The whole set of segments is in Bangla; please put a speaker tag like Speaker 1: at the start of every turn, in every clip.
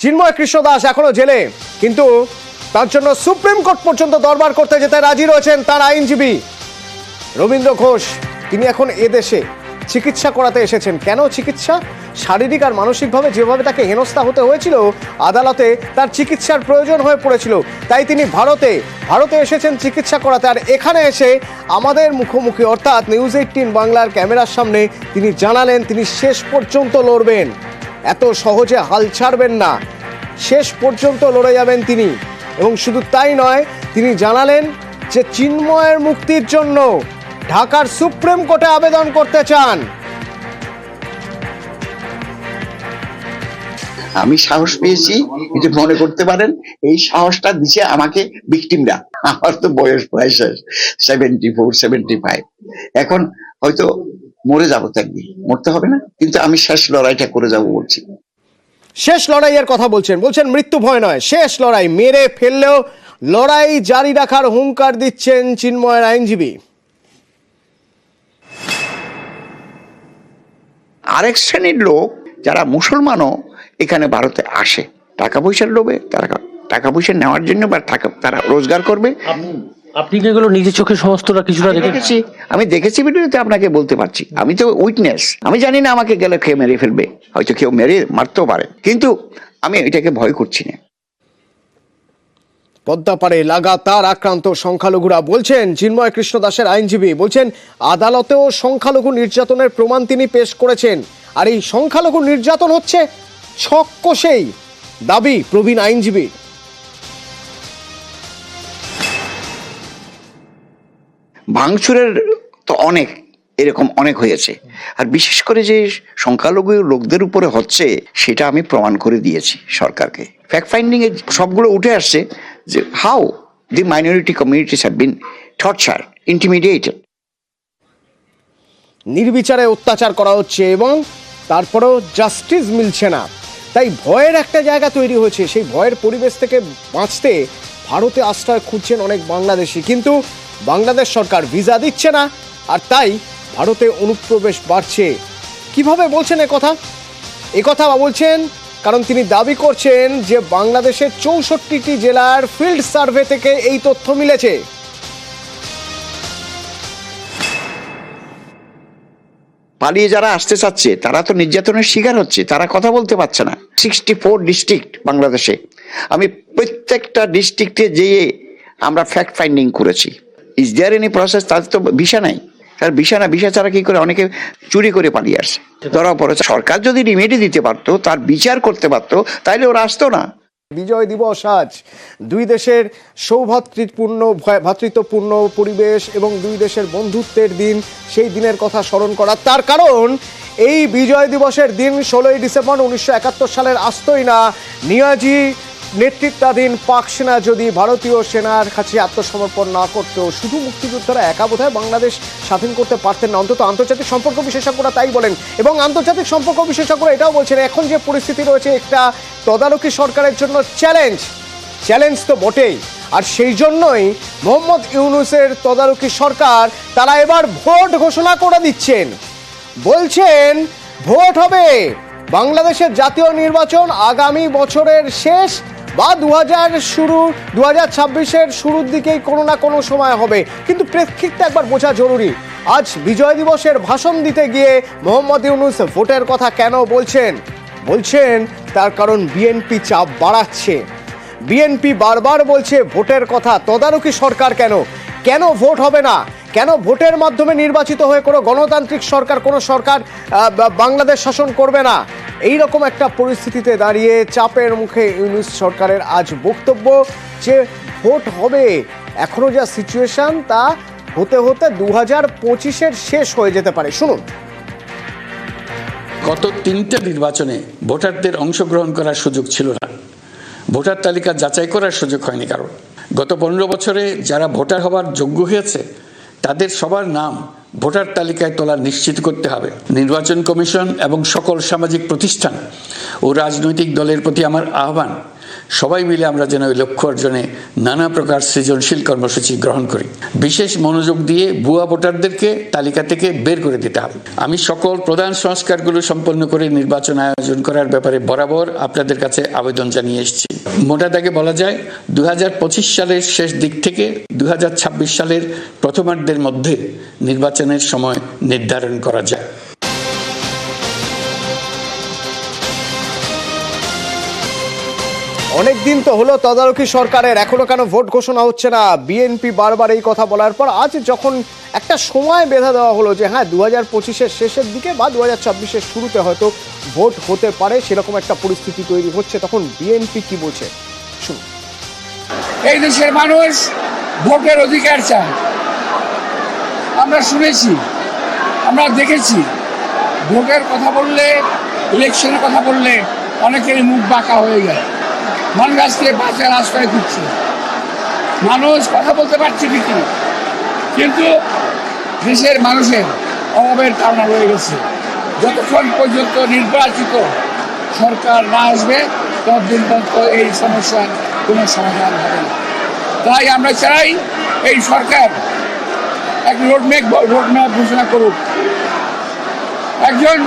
Speaker 1: চিন্ময় কৃষ্ণ দাস এখনো জেলে, কিন্তু তার জন্য সুপ্রিম কোর্ট পর্যন্ত দরবার করতে যেতে রাজি রয়েছেন তার আইনজীবী রবীন্দ্র ঘোষ। তিনি এখন এদেশে চিকিৎসা করাতে এসেছেন। কেন চিকিৎসা? শারীরিক আর মানসিকভাবে যেভাবে তাকে হেনস্থা হতে হয়েছিল আদালতে, তার চিকিৎসার প্রয়োজন হয়ে পড়েছিল। তাই তিনি ভারতে এসেছেন চিকিৎসা করাতে। আর এখানে এসে আমাদের মুখোমুখি অর্থাৎ নিউজ 18 বাংলার ক্যামেরার সামনে তিনি জানালেন তিনি শেষ পর্যন্ত লড়বেন, এত সহজে হাল ছাড়বেন না, শেষ পর্যন্ত লড়ে যাবেন তিনি। এবং শুধু তাই নয়, তিনি জানালেন যে চিন্ময়ের মুক্তির জন্য ঢাকার সুপ্রিম কোর্টে আবেদন করতে চান।
Speaker 2: আমি সাহস পেয়েছি, এটা মনে করতে পারেন এই সাহসটা দিচ্ছে আমাকে ভিকটিমরা। আমার তো বয়স প্রায় 74, 75। এখন হয়তো মরে যাবো, একদিন মরতে হবে না, কিন্তু আমি শেষ লড়াইটা করে যাব বলছি।
Speaker 1: শেষ লড়াইয়ের কথা বলছেন মৃত্যু ভয় নয়, শেষ লড়াই, মেরে ফেললেও লড়াই জারি রাখার হুঙ্কার দিচ্ছেন চিন্ময়ের আইনজীবী।
Speaker 2: আরেক শ্রেণীর লোক যারা মুসলমানও এখানে ভারতে আসে টাকা পয়সার লোভে, তারা টাকা পয়সা নেওয়ার জন্য বা তারা রোজগার করবে।
Speaker 3: আপনি কি এগুলো নিজের চোখে সমস্তটা কিছুটা
Speaker 2: দেখেছি, আমি দেখেছি ভিডিওতে, আপনাকে বলতে পারছি। আমি তো উইটনেস, আমি জানি না আমাকে গেলে খেয়ে মেরে ফেলবে, হয়তো কেউ মারতেও পারে, কিন্তু আমি এটাকে ভয় করছি না।
Speaker 1: পদ্মাপাড়ে লাগাতার আক্রান্ত সংখ্যালঘুরা বলছেন, চিন্ময় কৃষ্ণ দাসের আইনজীবী বলছেন আদালতেও সংখ্যালঘু নির্যাতনের প্রমাণ তিনি পেশ করেছেন। আর এই সংখ্যালঘু নির্যাতন হচ্ছে ছক কষেই, দাবি প্রবীণ আইনজীবী।
Speaker 2: ভাঙচুরের তো এরকম অনেক হয়েছে, আর বিশেষ করে যে সংখ্যালঘু লোকদের উপরে হচ্ছে সেটা আমি প্রমাণ করে দিয়েছি সরকারকে। ফ্যাক্ট ফাইন্ডিং এ সবগুলো উঠে আসছে যে how the minority communities have been torture, intimidated.
Speaker 1: নির্বিচারে অত্যাচার করা হচ্ছে এবং তারপরেও জাস্টিস মিলছে না। তাই ভয়ের একটা জায়গা তৈরি হয়েছে। সেই ভয়ের পরিবেশ থেকে বাঁচতে ভারতে আশ্রয় খুঁজছেন অনেক বাংলাদেশি, কিন্তু বাংলাদেশ সরকার ভিসা দিচ্ছে না, আর তাই ভারতে অনুপ্রবেশ বাড়ছে। কিভাবে বলছেন একথা বলছেন কারণ তিনি দাবি করছেন যে বাংলাদেশের 64টি জেলার ফিল্ড সার্ভে থেকে এই তথ্য মিলেছে।
Speaker 2: পালিয়ে যারা আসতে চাচ্ছে তারা তো নির্যাতনের শিকার হচ্ছে, তারা কথা বলতে পারছে না। 64 ডিস্ট্রিক্ট বাংলাদেশে, আমি প্রত্যেকটা ডিস্ট্রিক্টে যেয়ে আমরা ফ্যাক্ট ফাইন্ডিং করেছি। Is there any process? তাদের তো ভিসা নাই, তার ভিসা ছাড়া কি করে অনেকে চুরি করে পালিয়ে আসে, ধরা পড়েছে। সরকার যদি রিমেডি দিতে পারতো, তার বিচার করতে পারতো, তাইলে ওরা আসতো না।
Speaker 1: বিজয় দিবস আজ, দুই দেশের ভ্রাতৃত্বপূর্ণ পরিবেশ এবং দুই দেশের বন্ধুত্বের দিন, সেই দিনের কথা স্মরণ করা। তার কারণ এই বিজয় দিবসের দিন 16ই ডিসেম্বর 1971 সালের আসতই না নিয়াজি নেতৃত্বাধীন পাক সেনা যদি ভারতীয় সেনার কাছে আত্মসমর্পণ না করতো, শুধু মুক্তিযোদ্ধারা একা বোধহয় বাংলাদেশ স্বাধীন করতে পারতেন না, অন্তত আন্তর্জাতিক সম্পর্ক বিশেষজ্ঞরা তাই বলেন। এবং আন্তর্জাতিক সম্পর্ক বিশেষজ্ঞরা এটাও বলছেন এখন যে পরিস্থিতি রয়েছে একটা তদারকি সরকারের জন্য চ্যালেঞ্জ তো বটেই। আর সেই জন্যই মোহাম্মদ ইউনূসের তদারকি সরকার তারা এবার ভোট ঘোষণা করে দিচ্ছেন। বলছেন ভোট হবে, বাংলাদেশের জাতীয় নির্বাচন আগামী বছরের শেষ বা 2026-এর শুরুর দিকেই কোনো না কোনো সময় হবে। কিন্তু প্রেক্ষিতটা একবার বোঝা জরুরি। আজ বিজয় দিবসের ভাষণ দিতে গিয়ে মোহাম্মদ ইউনূস ভোটের কথা কেন বলছেন তার কারণ বিএনপি চাপ বাড়াচ্ছে। বিএনপি বারবার বলছে ভোটের কথা, তদারকি সরকার কেন ভোট হবে না, কেন ভোটের মাধ্যমে নির্বাচিত হয়ে কোনো গণতান্ত্রিক সরকার, কোনো সরকার বাংলাদেশ শাসন করবে না। এই রকম একটা পরিস্থিতিতে দাঁড়িয়ে চাপের মুখে ইউনূস সরকারের আজ বক্তব্য যে ভোট হবে। এখনো যা সিচুয়েশন তা হতে 2025-এর শেষ হয়ে যেতে পারে। শুনুন।
Speaker 4: গত 3টে নির্বাচনে ভোটারদের অংশগ্রহণ করার সুযোগ ছিল না, ভোটার তালিকা যাচাই করার সুযোগ হয়নি কারণ। গত 15 বছরে যারা ভোটার হবার যোগ্য হয়েছে তাদের সবার নাম ভোটার তালিকায় তোলা নিশ্চিত করতে হবে। নির্বাচন কমিশন এবং সকল সামাজিক প্রতিষ্ঠান ও রাজনৈতিক দলের প্রতি আমার আহ্বান, সবাই মিলে আমরা যেন ওই লক্ষ্য অর্জনে নানা প্রকার সৃজনশীল কর্মসূচি গ্রহণ করি। বিশেষ মনোযোগ দিয়ে ভুয়া ভোটারদেরকে তালিকা থেকে বের করে দিতে হবে। আমি সকল প্রধান সংস্কারগুলো সম্পন্ন করে নির্বাচন আয়োজন করার ব্যাপারে বরাবর আপনাদের কাছে আবেদন জানিয়ে এসেছি। মোটা দাগে বলা যায় 2025 সালের শেষ দিক থেকে 2026 সালের প্রথমার্ধের মধ্যে নির্বাচনের সময় নির্ধারণ করা যায়।
Speaker 1: অনেক দিন তো হলো তদারকি সরকারের, এখনো কেন ভোট ঘোষণা হচ্ছে না? বিএনপি বারবার এই কথা বলার পর আজ যখন একটা সময় বেঁধে দেওয়া হলো যে হ্যাঁ 2025-এর শেষের দিকে বা 2026-এর শুরুতে হয়তো ভোট হতে পারে, সেরকম একটা পরিস্থিতি তৈরি হচ্ছে, তখন বিএনপি কি বলছে শুনুন।
Speaker 5: এই দেশের মানুষ ভোটের অধিকার চায়। আমরা শুনেছি, আমরা দেখেছি, ভোটের কথা বললে, ইলেকশনের কথা বললে অনেকেরই মুখ বাঁকা হয়ে যায়। মানুষ আজকে বাঁচার আশ্রয় খুঁজছে, মানুষ কথা বলতে পারছে ঠিকই, কিন্তু দেশের মানুষের অভাবের কারণে রয়ে গেছে। যতক্ষণ পর্যন্ত নির্বাচিত সরকার না আসবে ততদিন পর্যন্ত এই সমস্যার কোনো সমাধান হবে না। তাই আমরা চাই এই সরকার এক রোডম্যাপ ঘোষণা করুক। একজন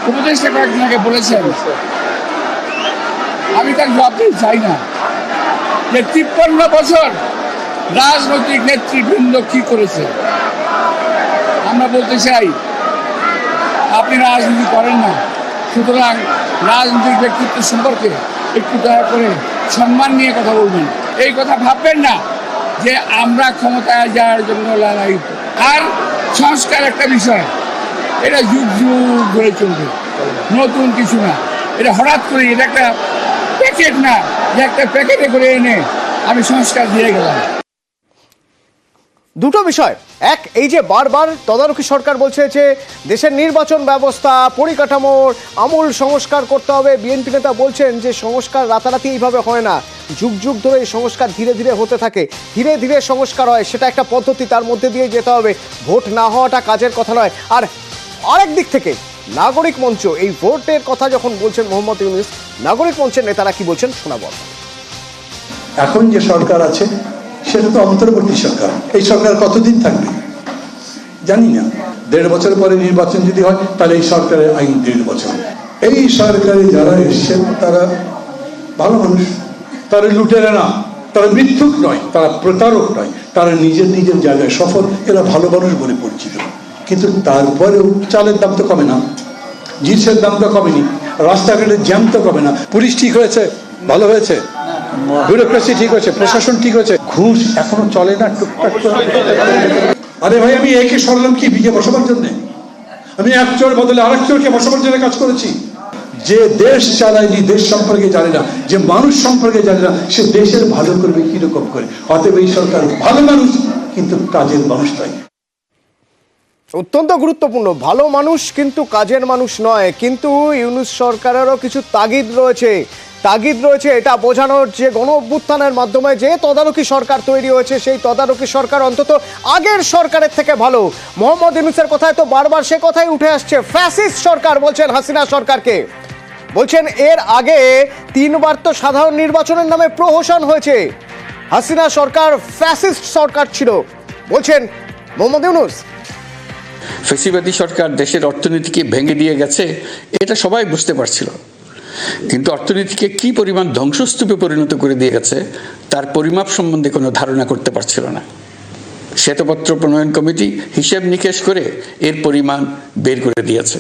Speaker 5: উপদেষ্টা কয়েকদিন আগে বলেছেন, আমি তার জবাব দিতে চাই না, যে 53 বছর রাজনৈতিক নেতৃবৃন্দ কি করেছে। আমরা বলতে চাই আপনি রাজনীতি করেন না, সুতরাং রাজনৈতিক ব্যক্তিত্ব সম্পর্কে একটু দয়া করে সম্মান নিয়ে কথা বলবেন। এই কথা ভাববেন না যে আমরা ক্ষমতায় যাওয়ার জন্য লালায়িত। আর সংস্কার একটা বিষয়, এটা যুগ যুগ ধরে চলবে, নতুন কিছু না। এটা হঠাৎ করে, এটা একটা প্যাকেট না যে একটা প্যাকেটে করে এনে আমি সংস্কার দিয়ে গেলাম।
Speaker 1: দুটো বিষয়, এক, এই যে বারবার তদারকি সরকার বলছে যে দেশের নির্বাচন ব্যবস্থা পরিকাঠামোর আমূল সংস্কার করতে হবে। বিএনপি নেতা বলছেন যে সংস্কার রাতারাতি এইভাবে হয় না, যুগ যুগ ধরে এই সংস্কার ধীরে ধীরে হতে থাকে, ধীরে ধীরে সংস্কার হয়, সেটা একটা পদ্ধতি, তার মধ্যে দিয়ে যেতে হবে, ভোট না হওয়াটা কাজের কথা নয়। আর আরেক দিক থেকে নাগরিক মঞ্চ এই ভোটের কথা যখন বলছেন মোহাম্মদ ইউনূস, নাগরিক মঞ্চের নেতারা কি বলছেন শোনাবো।
Speaker 6: এখন যে সরকার আছে সেটা তো অন্তর্বর্তী সরকার। এই সরকার কতদিন থাকবে জানি না। 1.5 বছর পরে নির্বাচন যদি হয় তাহলে এই সরকারের আইন 1.5 বছর। এই সরকারে যারা এসছেন তারা ভালো মানুষ, তারা লুটেরা না, তারা মিথ্যুক নয়, তারা প্রতারক নয়, তারা নিজের নিজের জায়গায় সফল, এরা ভালো মানুষ বলে পরিচিত। কিন্তু তারপরেও চালের দাম তো কমে না, জিনিসের দাম তো কমেনি, রাস্তাঘাটের জ্যাম তো কমে না। পুলিশ ঠিক হয়েছে, ভালো হয়েছে, ব্যুরোক্রেসি ঠিক হয়েছে, প্রশাসন ঠিক হয়েছে, ঘুষ এখনো চলে না টুকটাক। আরে ভাই, আমি একে সরলাম কি বিজে বসাবার জন্য? আমি এক চোর বদলে আরেক চোরকে বসাবার জন্য কাজ করেছি। যে দেশ চালায়নি, দেশ সম্পর্কে জানে না, যে মানুষ সম্পর্কে জানে না, সে দেশের ভালো করবে কিরকম করে? অতএব এই সরকার ভালো মানুষ কিন্তু কাজের মানুষ নয়।
Speaker 1: অত্যন্ত গুরুত্বপূর্ণ, ভালো মানুষ কিন্তু কাজের মানুষ নয়। কিন্তু ইউনূস সরকারেরও কিছু তাগিদ রয়েছে এটা বোঝানোর, যে গণ অভ্যুত্থানের মাধ্যমে যে তদারকি সরকার তৈরি হয়েছে, সেই তদারকি সরকার অন্তত আগের সরকারের থেকে ভালো। মোহাম্মদ ইউনূসের কথায় তো বারবার সে কথাই উঠে আসছে, ফ্যাসিস্ট সরকার বলছেন হাসিনা সরকারকে, বলছেন এর আগে 3 বার তো সাধারণ নির্বাচনের নামে প্রহসন হয়েছে, হাসিনা সরকার ফ্যাসিস্ট সরকার ছিল বলছেন মোহাম্মদ ইউনূস।
Speaker 4: ফ্যাসিবাদী সরকার দেশের অর্থনীতিকে ভেঙে দিয়ে গেছে, এটা সবাই বুঝতে পারছিল, কিন্তু অর্থনীতিকে কি পরিমাণ ধ্বংসস্তূপে পরিণত করে দিয়ে গেছে তার পরিমাপ সম্বন্ধে কোনো ধারণা করতে পারছিল না। শ্বেতপত্র প্রণয়ন কমিটি হিসেব নিকেশ করে এর পরিমাণ বের করে দিয়েছে।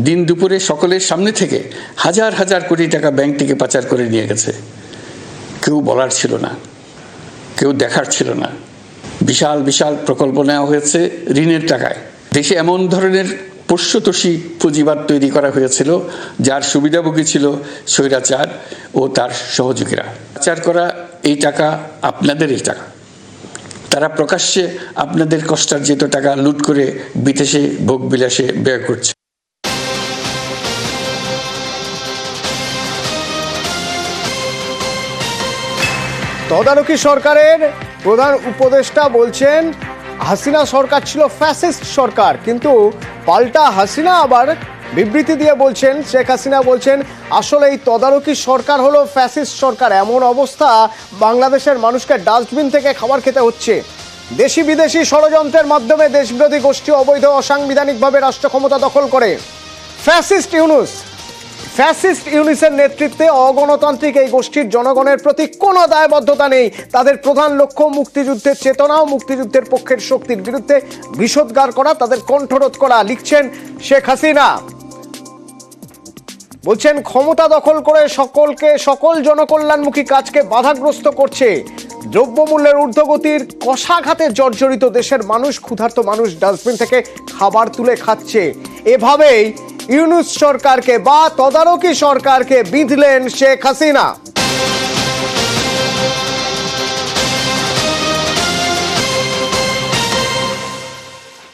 Speaker 4: দিন দুপুরে সকলের সামনে থেকে হাজার হাজার কোটি টাকা ব্যাংক থেকে পাচার করে নিয়ে গেছে। কেউ বলার ছিল না, কেউ দেখার ছিল না। বিশাল বিশাল প্রকল্প নেওয়া হয়েছে ঋণের টাকায়। দেশে এমন ধরনের পোষ্যতোষী পুঁজিবাদ তৈরি করা হয়েছিল যার সুবিধাভোগী ছিল স্বৈরাচার ও তার সহযোগীরা। পাচার করা এই টাকা আপনাদেরই টাকা, তারা প্রকাশ্যে আপনাদের কষ্টার্জিত টাকা লুট করে বিদেশে ভোগবিলাসে ব্যয় করছে।
Speaker 1: তদারকি সরকারের প্রধান উপদেষ্টা বলছেন হাসিনা সরকার ছিল ফ্যাসিস্ট সরকার, কিন্তু পাল্টা হাসিনা আবার বিবৃতি দিয়ে বলছেন, শেখ হাসিনা বলছেন আসলে এই তদারকি সরকার হলো ফ্যাসিস্ট সরকার। এমন অবস্থা, বাংলাদেশের মানুষকে ডাস্টবিন থেকে খাবার খেতে হচ্ছে। দেশি বিদেশি ষড়যন্ত্রের মাধ্যমে দেশবিরোধী গোষ্ঠী অবৈধ অসাংবিধানিকভাবে রাষ্ট্র ক্ষমতা দখল করে। ফ্যাসিস্ট ইউনুসের নেতৃত্বে অগণতান্ত্রিক এই গোষ্ঠীর জনগণের প্রতি কোনো দায়বদ্ধতা নেই। তাদের প্রধান লক্ষ্য মুক্তিযুদ্ধের চেতনা ও মুক্তিযুদ্ধের পক্ষের শক্তির বিরুদ্ধে বিষোদ্গার করা, তাদের কণ্ঠরোধ করা। লিখছেন শেখ হাসিনা, বলছেন ক্ষমতা দখল করে সকল জনকল্যাণমুখী কাজকে বাধাগ্রস্ত করছে। দ্রব্যমূল্যের ঊর্ধ্বগতির কষাঘাতে জর্জরিত দেশের মানুষ, ক্ষুধার্ত মানুষ ডাস্টবিন থেকে খাবার তুলে খাচ্ছে। এভাবেই ইউনূস সরকারকে বা তদারকি সরকারকে বিঁধলেন শেখ হাসিনা।